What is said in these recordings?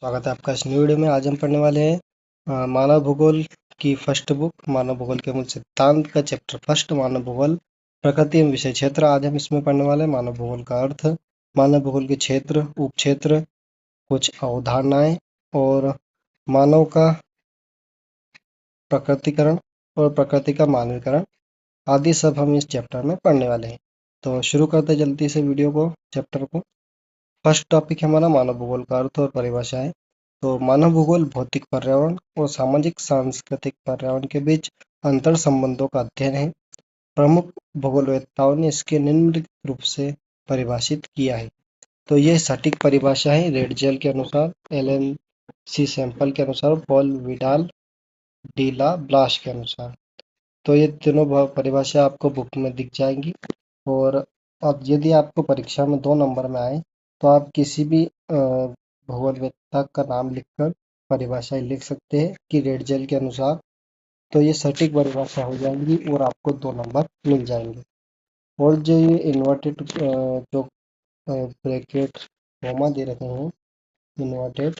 स्वागत है आपका इस न्यू वीडियो में। आज हम पढ़ने वाले हैं मानव भूगोल की फर्स्ट बुक मानव भूगोल के मूल सिद्धांत का चैप्टर फर्स्ट मानव भूगोल प्रकृति एवं विषय क्षेत्र। आज हम इसमें पढ़ने वाले हैं मानव भूगोल का अर्थ, मानव भूगोल के क्षेत्र, उपक्षेत्र, कुछ अवधारणाएं और मानव का प्रकृतिकरण और प्रकृति का मानवीकरण आदि सब हम इस चैप्टर में पढ़ने वाले हैं। तो शुरू करते जल्दी से वीडियो को, चैप्टर को। फर्स्ट टॉपिक है हमारा मानव भूगोल का अर्थ और परिभाषाएं। तो मानव भूगोल भौतिक पर्यावरण और सामाजिक सांस्कृतिक पर्यावरण के बीच अंतर संबंधों का अध्ययन है। प्रमुख भूगोलवेत्ताओं ने इसके निम्नलिखित रूप से परिभाषित किया है। तो ये सटीक परिभाषा है रेडजेल के अनुसार, एलन सी सैंपल के अनुसार, Paul Vidal de la Blache के अनुसार। तो ये तीनों परिभाषा आपको बुक में दिख जाएंगी। और अब यदि आपको परीक्षा में 2 नंबर में आए तो आप किसी भी भूगोलवेत्ता का नाम लिखकर परिभाषाएं लिख सकते हैं कि रेडजेल के अनुसार। तो ये सटीक परिभाषा हो जाएंगी और आपको 2 नंबर मिल जाएंगे। और जो ये इन्वर्टेड जो ब्रैकेट कॉमा दे रखे हैं इन्वर्टेड,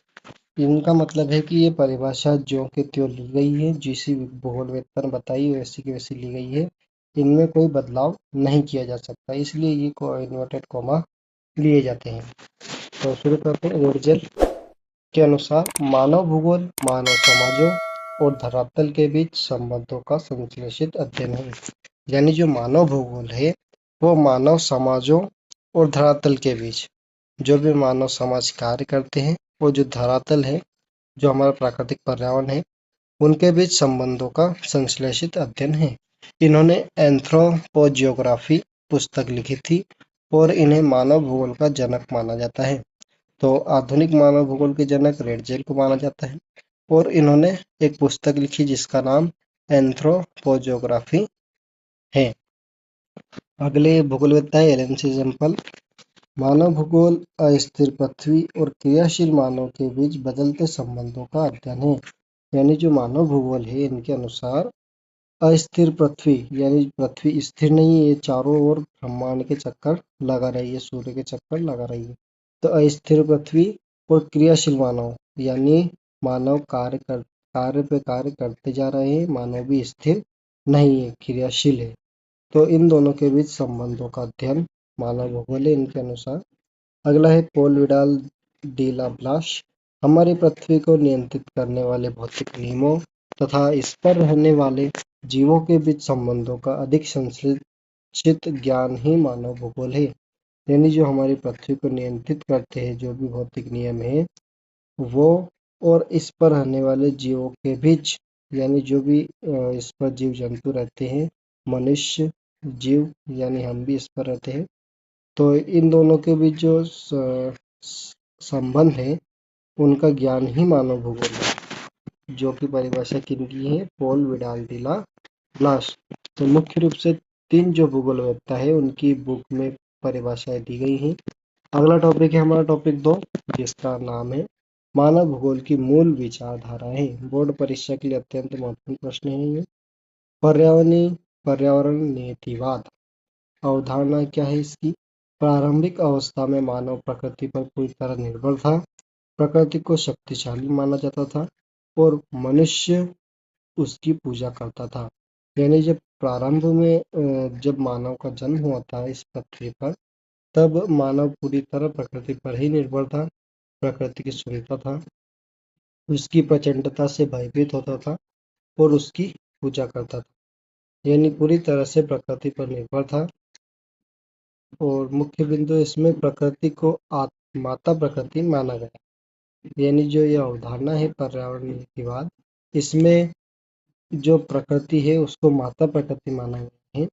इनका मतलब है कि ये परिभाषा ज्यों के त्यों ली गई है, जिसी भूगोलवेत्ता ने बताई वैसी की वैसी ली गई है, इनमें कोई बदलाव नहीं किया जा सकता, इसलिए ये इन्वर्टेड कॉमा लिए जाते हैं। तो शुरू करते हैं। रेडजेल के अनुसार मानव भूगोल मानव समाजों और धरातल के बीच संबंधों का संश्लेषित अध्ययन है। यानी जो मानव भूगोल है वो मानव समाजों और धरातल के बीच जो भी मानव समाज कार्य करते हैं और जो धरातल है, जो हमारा प्राकृतिक पर्यावरण है, उनके बीच संबंधों का संश्लेषित अध्ययन है। इन्होंने एंथ्रोपोजियोग्राफी पुस्तक लिखी थी और इन्हें मानव भूगोल का जनक माना जाता है। तो आधुनिक मानव भूगोल के जनक रेडजेल को माना जाता है और इन्होंने एक पुस्तक लिखी जिसका नाम एंथ्रोपोजियोग्राफी है। अगले भूगोलवेत्ता है एलन सी सैंपल। मानव भूगोल अस्थिर पृथ्वी और क्रियाशील मानव के बीच बदलते संबंधों का अध्ययन है। यानी जो मानव भूगोल है इनके अनुसार अस्थिर पृथ्वी यानी पृथ्वी स्थिर नहीं है, ये चारों ओर ब्रह्मांड के चक्कर लगा रही है, सूर्य के चक्कर लगा रही है। तो अस्थिर पृथ्वी और क्रियाशील मानव यानी मानव कार्य करते जा रहे हैं, मानव भी स्थिर नहीं है, क्रियाशील है। तो इन दोनों के बीच संबंधों का अध्ययन मानव भूगोल है इनके अनुसार। अगला है Paul Vidal de la Blache. हमारी पृथ्वी को नियंत्रित करने वाले भौतिक नियमों तथा इस पर रहने वाले जीवों के बीच संबंधों का अधिक संश्लेषित ज्ञान ही मानव भूगोल है। यानी जो हमारी पृथ्वी को नियंत्रित करते हैं जो भी भौतिक नियम है वो, और इस पर रहने वाले जीवों के बीच यानी जो भी इस पर जीव जंतु रहते हैं, मनुष्य जीव यानी हम भी इस पर रहते हैं, तो इन दोनों के बीच जो संबंध है उनका ज्ञान ही मानव भूगोल है, जो कि परिभाषा किनकी है, Paul Vidal de la Blache. तो मुख्य रूप से 3 जो भूगोलवेत्ता है उनकी बुक में परिभाषाएं दी गई हैं। अगला टॉपिक है हमारा टॉपिक 2, जिसका नाम है मानव भूगोल की मूल विचारधाराएं। बोर्ड परीक्षा के लिए अत्यंत महत्वपूर्ण प्रश्न है ये। पर्यावरण नीतिवाद अवधारणा क्या है इसकी? प्रारंभिक अवस्था में मानव प्रकृति पर पूरी तरह निर्भर था, प्रकृति को शक्तिशाली माना जाता था और मनुष्य उसकी पूजा करता था। यानी जब प्रारंभ में जब मानव का जन्म हुआ था इस पृथ्वी पर, तब मानव पूरी तरह प्रकृति पर ही निर्भर था, प्रकृति की सुनता था, उसकी प्रचंडता से भयभीत होता था और उसकी पूजा करता था। यानी पूरी तरह से प्रकृति पर निर्भर था। और मुख्य बिंदु इसमें प्रकृति को माता प्रकृति माना गया। यानी जो यह अवधारणा है पर्यावरण नीतिवाद, इसमें जो प्रकृति है उसको माता प्रकृति माना गया है।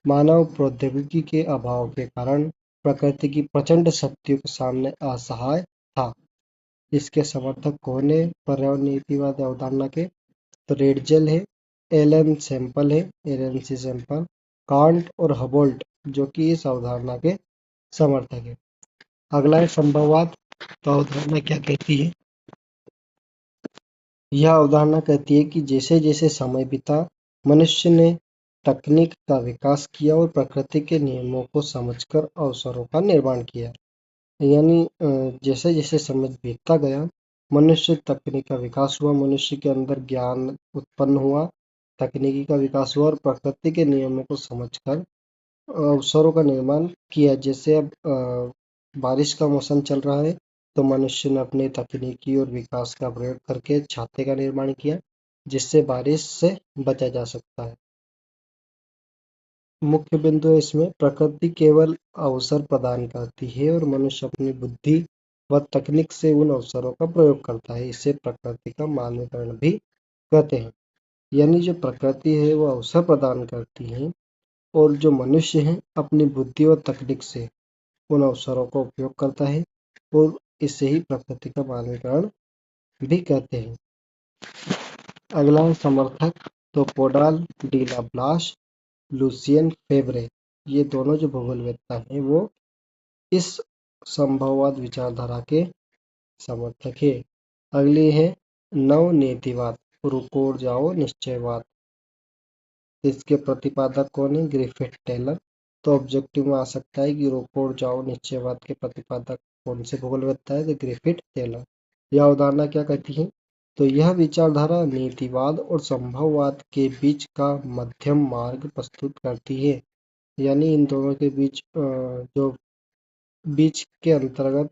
मानव प्रौद्योगिकी के अभाव के कारण प्रकृति की प्रचंड शक्तियों के सामने असहाय था। इसके समर्थक कौन है पर्यावरण नीतिवाद अवधारणा के? तो रेडजेल है, एलन सैंपल है, एलन सी सैंपल, कांट और हबोल्ट जो कि इस अवधारणा के समर्थक है। अगला है संभववाद। तो अवधारणा क्या कहती है? यह अवधारणा कहती है कि जैसे जैसे समय बीता, मनुष्य ने तकनीक का विकास किया और प्रकृति के नियमों को समझकर अवसरों का निर्माण किया। यानी जैसे जैसे समय बीतता गया मनुष्य तकनीक का विकास हुआ, मनुष्य के अंदर ज्ञान उत्पन्न हुआ, तकनीकी का विकास हुआ और प्रकृति के नियमों को समझकर अवसरों का निर्माण किया। जैसे अब बारिश का मौसम चल रहा है तो मनुष्य ने अपने तकनीकी और विकास का प्रयोग करके छाते का निर्माण किया, जिससे बारिश से बचा जा सकता है। मुख्य बिंदु है इसमें, प्रकृति केवल अवसर प्रदान करती है और मनुष्य अपनी बुद्धि व तकनीक से उन अवसरों का प्रयोग करता है। इसे प्रकृति का मानवीकरण भी कहते हैं। यानी जो प्रकृति है वो अवसर प्रदान करती है और जो मनुष्य है अपनी बुद्धि और तकनीक से उन अवसरों का उपयोग करता है और इसे ही प्रकृति का मानवीकरण भी कहते हैं। अगला है समर्थक। तो पोडाल डी लाप्लास, लुसियन फेब्रे, ये दोनों जो भूगोलवेत्ता हैं वो इस संभववाद विचारधारा के समर्थक है। अगली है नवनीतिवाद, रुको और जाओ निश्चयवाद। इसके प्रतिपादक कौन है? Griffith Taylor. तो ऑब्जेक्टिव में आ सकता है कि रुको और जाओ निश्चयवाद के प्रतिपादक कौन से भूगोलवेत्ता है? तो ग्रिफिथ टेलर। यह अवधारणा क्या कहती है? तो यह विचारधारा नीतिवाद और संभववाद के बीच का मध्यम मार्ग प्रस्तुत करती है। यानी इन दोनों के बीच जो बीच के अंतर्गत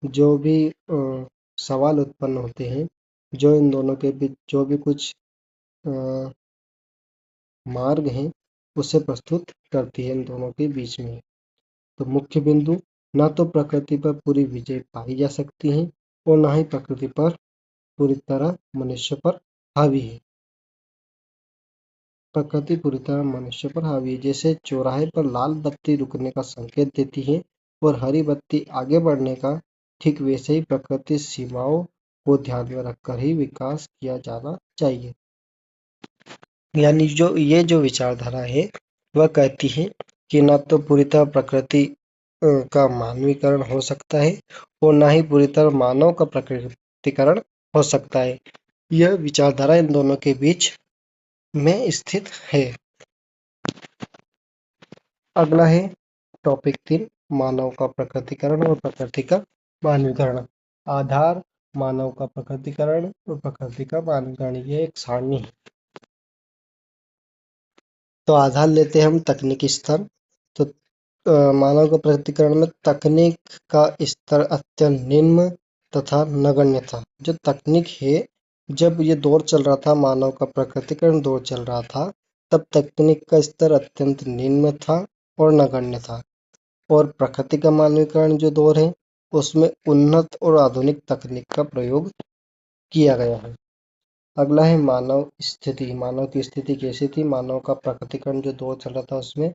जो भी सवाल उत्पन्न होते हैं, जो इन दोनों के बीच जो भी कुछ अ, मार्ग हैं उसे प्रस्तुत करती है इन दोनों के बीच में। तो मुख्य बिंदु, ना तो प्रकृति पर पूरी विजय पाई जा सकती है और ना ही प्रकृति पर पूरी तरह मनुष्य पर हावी है। प्रकृति पूरी तरह मनुष्य पर हावी है। जैसे चौराहे पर लाल बत्ती रुकने का संकेत देती है और हरी बत्ती आगे बढ़ने का, ठीक वैसे ही प्रकृति सीमाओं को ध्यान में रखकर ही विकास किया जाना चाहिए। यानी जो ये जो विचारधारा है वह कहती है कि ना तो पूरी तरह प्रकृति का मानवीकरण हो सकता है और ना ही पूरी तरह मानव का प्रकृतिकरण हो सकता है। यह विचारधारा इन दोनों के बीच में स्थित है। अगला है टॉपिक 3, मानव का प्रकृतिकरण और प्रकृति का मानवीकरण। आधार, मानव का प्रकृतिकरण और प्रकृति का मानवीकरण, ये एक सारणी है। तो आधार लेते हैं हम तकनीकी स्तर। तो मानव का प्रकटीकरण में तकनीक का स्तर अत्यंत निम्न तथा नगण्य था। जो तकनीक है, जब ये दौर चल रहा था, मानव का प्रकटीकरण दौर चल रहा था, तब तकनीक का स्तर अत्यंत निम्न था और नगण्य था। और प्रकृति का मानवीकरण जो दौर है उसमें उन्नत और आधुनिक तकनीक का प्रयोग किया गया है। अगला है मानव स्थिति। मानव की स्थिति कैसी थी? मानव का प्रकटीकरण जो दौर चल रहा था उसमें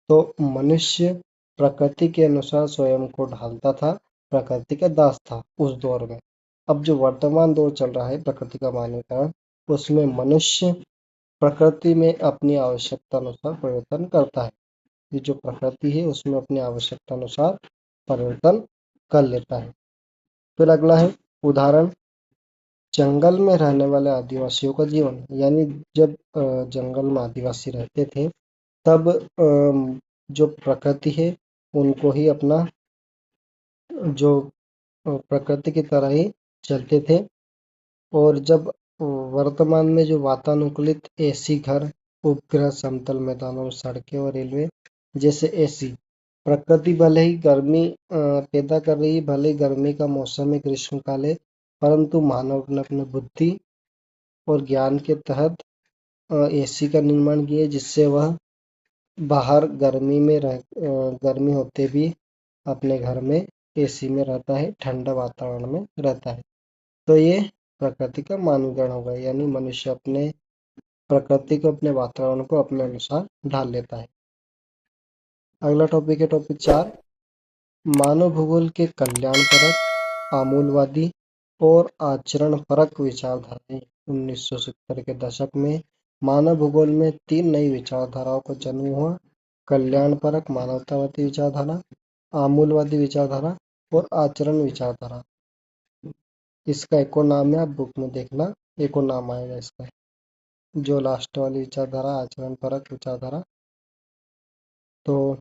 तो मनुष्य प्रकृति के अनुसार स्वयं को ढालता था, प्रकृति का दास था उस दौर में। अब जो वर्तमान दौर चल रहा है प्रकृति का मानवीकरण, उसमें मनुष्य प्रकृति में अपनी आवश्यकता अनुसार परिवर्तन करता है। ये जो प्रकृति है उसमें अपनी आवश्यकता अनुसार परिवर्तन कर लेता है। फिर अगला है उदाहरण, जंगल में रहने वाले आदिवासियों का जीवन। यानी जब जंगल में आदिवासी रहते थे तब जो प्रकृति है उनको ही अपना जो प्रकृति की तरह ही चलते थे। और जब वर्तमान में जो वातानुकूलित एसी घर, उपग्रह, समतल मैदानों, सड़कें और रेलवे जैसे एसी, प्रकृति भले ही गर्मी पैदा कर रही है, भले ही गर्मी का मौसम है, ग्रीष्मकाल है, परंतु मानव ने अपनी बुद्धि और ज्ञान के तहत एसी का निर्माण किया, जिससे वह बाहर गर्मी में गर्मी होते भी अपने घर में एसी में रहता है, ठंडा वातावरण में रहता है। तो ये प्रकृति का मानवीकरण होगा। यानी मनुष्य अपने प्रकृति को, अपने वातावरण को अपने अनुसार ढाल लेता है। अगला टॉपिक है टॉपिक 4, मानव भूगोल के कल्याणपरक, आमूलवादी और आचरणपरक विचारधाराएं। 1970 के दशक में मानव भूगोल में 3 नई विचारधाराओं का जन्म हुआ। कल्याणपरक मानवतावादी विचारधारा, आमूलवादी विचारधारा और आचरण विचारधारा। इसका एक और नाम है, आप बुक में देखना, एक और नाम आएगा इसका, जो लास्ट वाली विचारधारा आचरण परक विचारधारा। तो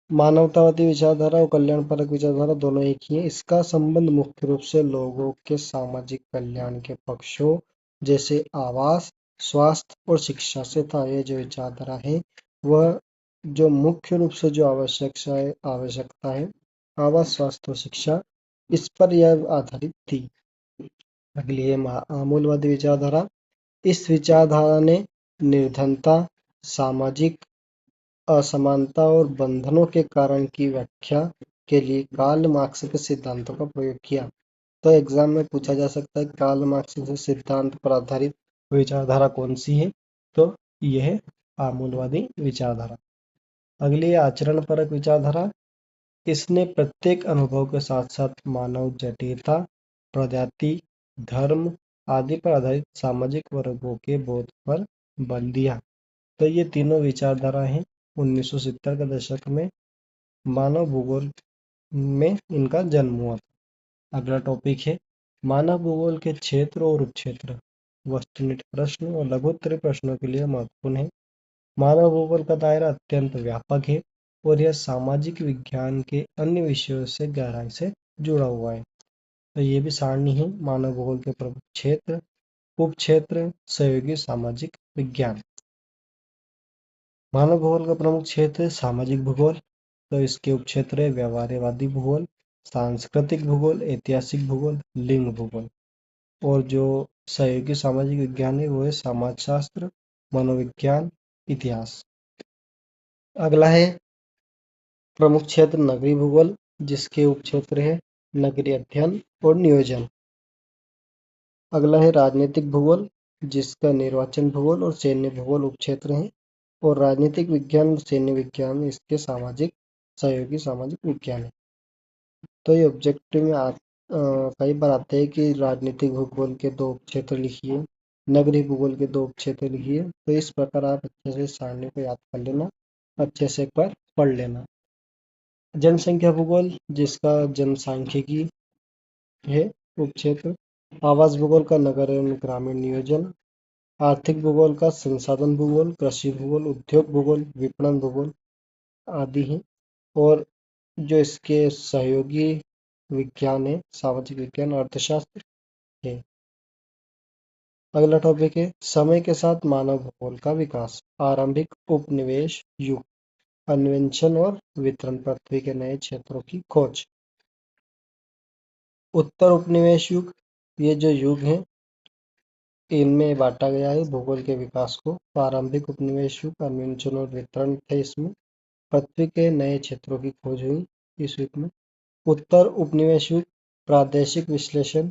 मानवतावादी विचारधारा और कल्याणपरक विचारधारा दोनों एक ही है। इसका संबंध मुख्य रूप से लोगों के सामाजिक कल्याण के पक्षों जैसे आवास, स्वास्थ्य और शिक्षा से था। ये जो विचारधारा है वह जो मुख्य रूप से जो आवश्यकता है आवास, स्वास्थ्य और शिक्षा, इस पर यह आधारित थी। अगली है मूलवादी विचारधारा। इस विचारधारा ने निर्धनता, सामाजिक असमानता और बंधनों के कारण की व्याख्या के लिए कार्ल मार्क्स के सिद्धांतों का प्रयोग किया। तो एग्जाम में पूछा जा सकता है कार्ल मार्क्स के सिद्धांत पर आधारित विचारधारा कौन सी है, तो यह है आमूलवादी विचारधारा। अगली है आचरण परक विचारधारा। इसने प्रत्येक अनुभव के साथ साथ मानव जटिलता, प्रजाति, धर्म आदि पर आधारित सामाजिक वर्गों के बोध पर बल दिया। तो ये तीनों विचारधारा हैं 1970 के दशक में मानव भूगोल में इनका जन्म हुआ था। अगला टॉपिक है मानव भूगोल के क्षेत्र और उपक्षेत्र। वस्तुनिष्ठ प्रश्न और लघुत्तरीय प्रश्नों के लिए महत्वपूर्ण है। मानव भूगोल का दायरा अत्यंत व्यापक है और यह सामाजिक विज्ञान के अन्य विषयों से गहराई से जुड़ा हुआ है। तो ये भी सारणी है मानव भूगोल के प्रमुख क्षेत्र, उपक्षेत्र, सहयोगी सामाजिक विज्ञान। मानव भूगोल का प्रमुख क्षेत्र है सामाजिक भूगोल। तो इसके उपक्षेत्र है व्यवहारवादी भूगोल, सांस्कृतिक भूगोल, ऐतिहासिक भूगोल, लिंग भूगोल। और जो सहयोगी सामाजिक विज्ञान है वो है समाजशास्त्र, मनोविज्ञान, इतिहास। अगला है प्रमुख क्षेत्र नगरीय भूगोल, जिसके उपक्षेत्र है नगरीय अध्ययन और नियोजन। अगला है राजनीतिक भूगोल, जिसका निर्वाचन भूगोल और सैन्य भूगोल उपक्षेत्र है। और राजनीतिक विज्ञान और सैन्य विज्ञान इसके सामाजिक सहयोगी सामाजिक विज्ञान है। तो ये ऑब्जेक्टिव में कई बार आते हैं कि राजनीतिक भूगोल के दो उपक्षेत्र लिखिए, नगरीय भूगोल के दो उपक्षेत्र लिखिए। तो इस प्रकार आप अच्छे से सारणी को याद कर लेना, अच्छे से एक बार पढ़ लेना। जनसंख्या भूगोल, जिसका जनसांख्यिकी है उपक्षेत्र। आवास भूगोल का नगर एवं ग्रामीण नियोजन। आर्थिक भूगोल का संसाधन भूगोल, कृषि भूगोल, उद्योग भूगोल, विपणन भूगोल आदि हैं। और जो इसके सहयोगी विज्ञान है सामाजिक विज्ञान, अर्थशास्त्र है। अगला टॉपिक है समय के साथ मानव भूगोल का विकास। आरंभिक उपनिवेश युग, अन्वेषण और वितरण, पृथ्वी के नए क्षेत्रों की खोज। उत्तर उपनिवेश युग, ये जो युग है इनमें बांटा गया है भूगोल के विकास को। प्रारंभिक उपनिवेश युग, अन्वेषण और वितरण थे इसमें, पृथ्वी के नए क्षेत्रों की खोज हुई इस युग में। उत्तर उपनिवेश युग, प्रादेशिक विश्लेषण,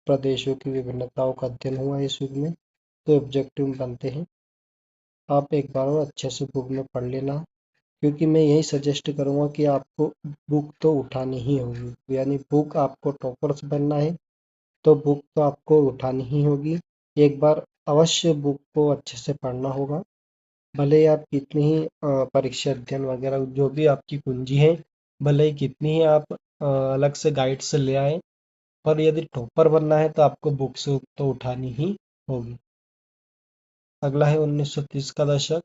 प्रदेशों की विभिन्नताओं का अध्ययन हुआ इस युग में। तो ऑब्जेक्टिव बनते हैं, आप एक बार और अच्छे से बुक में पढ़ लेना, क्योंकि मैं यही सजेस्ट करूंगा कि आपको बुक तो उठानी ही होगी, यानी बुक आपको टॉपर्स बनना है तो बुक तो आपको उठानी ही होगी। एक बार अवश्य बुक को अच्छे से पढ़ना होगा, भले ही आप कितनी ही परीक्षा अध्ययन वगैरह जो भी आपकी कुंजी है, भले ही कितनी ही आप अलग से गाइड से ले आए, पर यदि टॉपर बनना है तो आपको बुक से तो उठानी ही होगी। अगला है 1930 का दशक।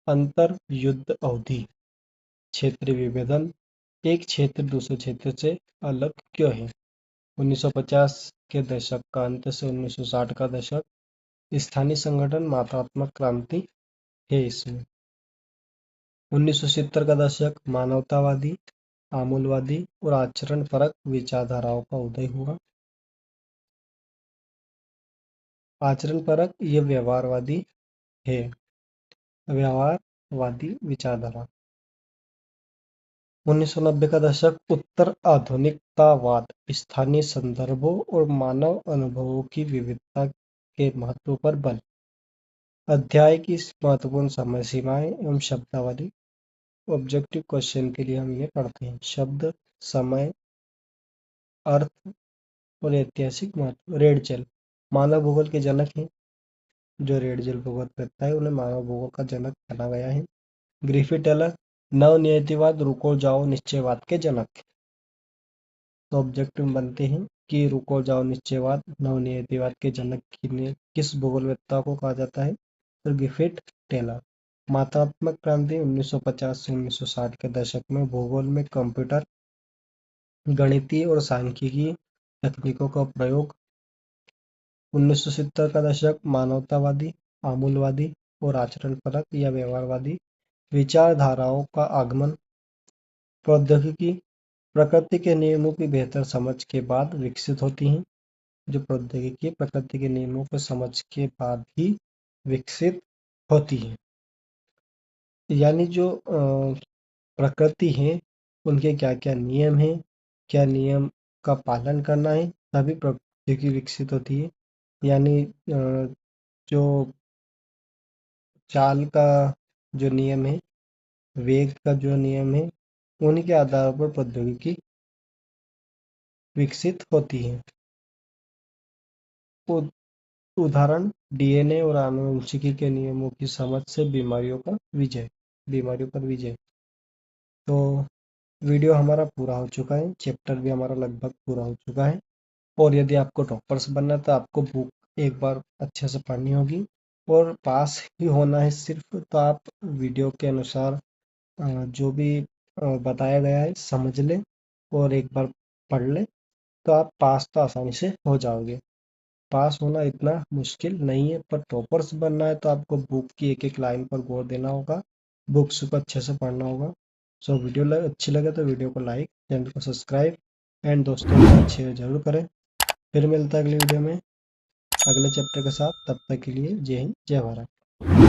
अंतर युद्ध अवधि, क्षेत्रीय विभेदन। एक क्षेत्र दूसरे क्षेत्र से अलग क्यों है। 1950 के दशक का अंत से 1960 का दशक। स्थानीय संगठन, मात्रात्मक क्रांति है इसमें। 1970 का दशक, मानवतावादी, आमूलवादी और आचरण परक विचारधाराओं का उदय हुआ। आचरण परक ये व्यवहारवादी है, व्यवहारवादी विचारधारा। 1990 का दशक, उत्तर आधुनिकतावाद, स्थानीय संदर्भों और मानव अनुभवों की विविधता के महत्व पर बल। अध्याय की महत्वपूर्ण समय सीमाएं एवं शब्दावली। ऑब्जेक्टिव क्वेश्चन के लिए हम ये पढ़ते हैं। शब्द, समय, अर्थ और ऐतिहासिक महत्व। रेडजल मानव भूगोल के जनक हैं। जो रेडजल भूगोल करता है उन्हें मानव भूगोल का जनक माना गया है। ग्रिफिथ टेलर नवनियतिवाद, रुको जाओ निश्चयवाद के जनक। तो ऑब्जेक्टिव बनते हैं कि रुको जाओ निश्चयवाद, नवनियतिवाद के जनक किस भूगोलवेत्ता को कहा जाता है, तो ग्रिफिथ टेलर। मात्रात्मक क्रांति 1950 से 1960 के दशक में भूगोल में कंप्यूटर, गणितीय और सांख्यिकी तकनीकों का प्रयोग। 1970 का दशक मानवतावादी, आमूलवादी और आचरणपरक या व्यवहारवादी विचारधाराओं का आगमन। प्रौद्योगिकी प्रकृति के नियमों की बेहतर समझ के बाद विकसित होती हैं। जो प्रौद्योगिकी प्रकृति के नियमों को समझ के बाद ही विकसित होती है। यानी जो प्रकृति है उनके क्या क्या नियम हैं, क्या नियम का पालन करना है, तभी प्रौद्योगिकी विकसित होती है। यानी जो चाल का जो नियम है, वेग का जो नियम है, उन्हीं के आधार पर प्रौद्योगिकी विकसित होती है। उदाहरण डीएनए और आनुवंशिकी के नियमों की समझ से बीमारियों पर विजय। तो वीडियो हमारा पूरा हो चुका है, चैप्टर भी हमारा लगभग पूरा हो चुका है। और यदि आपको टॉपर्स बनना है तो आपको बुक एक बार अच्छे से पढ़नी होगी और पास ही होना है सिर्फ। तो आप वीडियो के अनुसार जो भी बताया गया है समझ लें और एक बार पढ़ लें, तो आप पास तो आसानी से हो जाओगे। पास होना इतना मुश्किल नहीं है, पर टॉपर्स बनना है तो आपको बुक की एक एक लाइन पर गौर देना होगा, बुक्स को अच्छे से पढ़ना होगा। सो वीडियो अच्छी लगे तो वीडियो को लाइक, चैनल को सब्सक्राइब एंड दोस्तों के साथ शेयर जरूर करें। फिर मिलता है अगली वीडियो में अगले चैप्टर के साथ। तब तक के लिए जय हिंद, जय भारत।